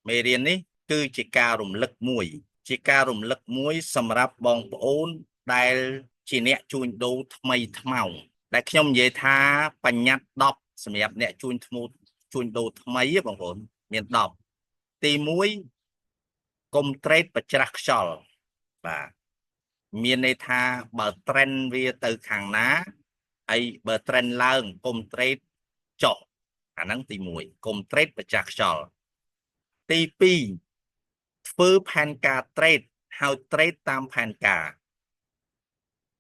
មេរៀននេះគឺជាការរំលឹកមួយជាការរំលឹកមួយសម្រាប់បងប្អូនដែលជាអ្នកជួញដូរថ្មីថ្មោងដែលខ្ញុំនិយាយថាបញ្ញត្តិ10សម្រាប់អ្នកជួញដូរថ្មីបងប្អូនមាន10ទី1កុំត្រេតប្រច្រាស់ខ្យល់បាទមានន័យថាបើ trend វាទៅខាងណាហើយបើ trend ឡើងកុំត្រេតចុះអាហ្នឹងទី1កុំត្រេតប្រច្រាស់ខ្យល់ទី2ធ្វើផែនការត្រេតហើយត្រេតតាមផែនការ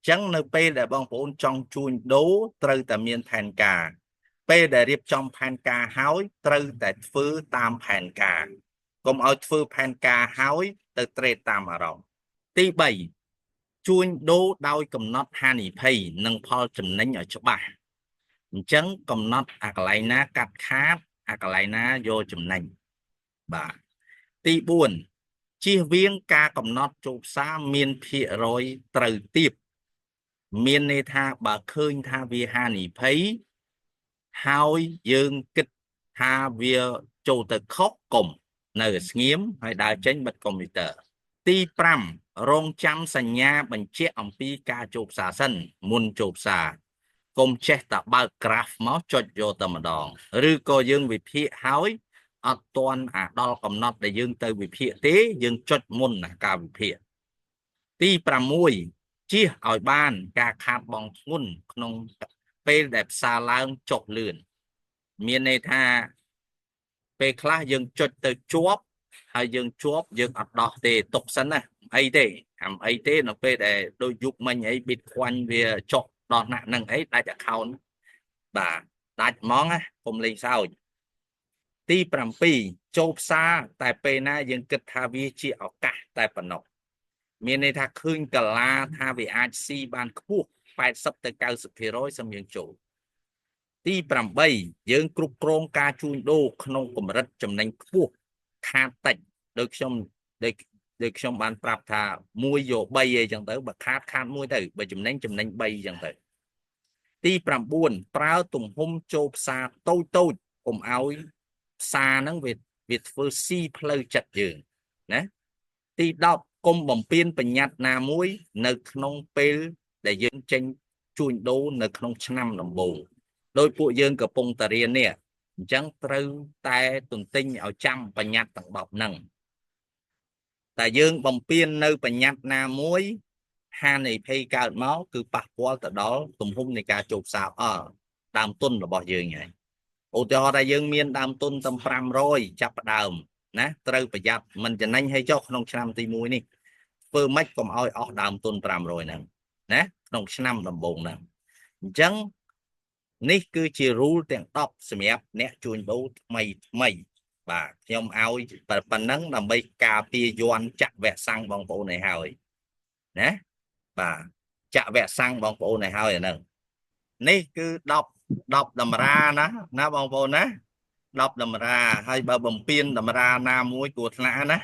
ចឹងនៅពេលដែលបងប្អូនចង់ជួញដូរត្រូវតែមានផែនការពេលដែលរៀបចំផែនការហើយត្រូវតែធ្វើតាមផែនការកុំឲ្យធ្វើផែនការហើយទៅត្រេតតាមអារម្មណ៍ទី3ជួញដូរដោយកំណត់ហានិភ័យនិងផលចំណេញឲ្យច្បាស់អញ្ចឹងកំណត់អាកន្លែងណាកាត់ខាតអាកន្លែងណាយកចំណេញបាទទី4ជៀសវាងការកំណត់ចូលផ្សារមានភាគរយត្រូវទាបមានន័យថាបើឃើញថាវាហានិភ័យហើយយើងគិតថាវាចូលទៅខុសកុំនៅស្ងៀមហើយដើរចេញបិទកុំព្យូទ័រទី5រងចាំសញ្ញាបញ្ជាក់អំពីការចូលផ្សារសិនមុនចូលផ្សារកុំចេះតែបើក graph មកចុចយកតែម្ដងឬក៏យើងវិភាគហើយអត់ទាន់ដល់កំណត់ដែលយើងទៅវិភាគទេយើងចុចមុនណាការវិភាគទី6ជៀសឲ្យបានការខាតបង់ធ្ងន់ក្នុងពេលដែលផ្សារឡើងចុះលឿនមានន័យថាពេលខ្លះយើងចុចទៅជាប់ហើយយើងជាប់យើងអត់ដោះទេទុកសិនណាអីទេនៅពេលដែលដូចយុគមិញអី Bitcoin វាចុះដល់ណាក់នឹងអីដាច់ account បាទដាច់ហ្មងណាកុំលេងសើចទី7ចូលផ្សារតែពេលណាយើងគិតថាវាជាឱកាសតែប៉ុណ្ណោះមានន័យថាឃើញកាឡាថាវាអាចស៊ីបានខ្ពស់80ទៅ90%សម្រាប់ចូលទី8យើងគ្រប់គ្រងការជួញដូរក្នុងកម្រិតចំណេញខ្ពស់ខាតតិចដោយខ្ញុំបានប្រាប់ថា1យក3អីចឹងទៅបើខាត1ទៅបើចំណេញ3ចឹងទៅទី9ប្រើទំហំចូលផ្សារតូចកុំឲ្យផ្សារហ្នឹងវាធ្វើស៊ីផ្លូវចិត្តយើងណាទី10កុំបំពេញបញ្ញត្តិណាមួយនៅក្នុងពេលដែលយើងចេញជួញដូរនៅក្នុងឆ្នាំដំបូងដោយពួកយើងកំពុងតែរៀននេះអញ្ចឹងត្រូវតែទន្ទិញឲ្យចាំបញ្ញត្តិទាំង10ហ្នឹងតែយើងបំពេញនៅបញ្ញត្តិណាមួយហានិភ័យកើតមកគឺប៉ះពាល់ទៅដល់ទំហំនៃការចូលផ្សារដើមទុនរបស់យើងហើយឧទាហរណ៍ថាយើងមានដើមទុនតែ500ចាប់ផ្ដើមណាត្រូវប្រយ័ត្នមិនចំណេញឲ្យចុះក្នុងឆ្នាំទី1នេះធ្វើម៉េចកុំឲ្យអស់ដើមទុន500ហ្នឹងណាក្នុងឆ្នាំដំបូងហ្នឹងអញ្ចឹងនេះគឺជា rule ទាំង10សម្រាប់អ្នកជួញដូរថ្មីបាទខ្ញុំឲ្យប៉ុណ្ណឹងដើម្បីការពារយ័ន្តចាក់វ៉ាក់សាំងបងប្អូនឲ្យហើយណាបាទចាក់វ៉ាក់សាំងបងប្អូនឲ្យហើយអាហ្នឹងនេះគឺ10តម្រាណាបងប្អូនណា10តម្រាហើយបើបំពេញតម្រាណាមួយគ្រោះថ្នាក់ណា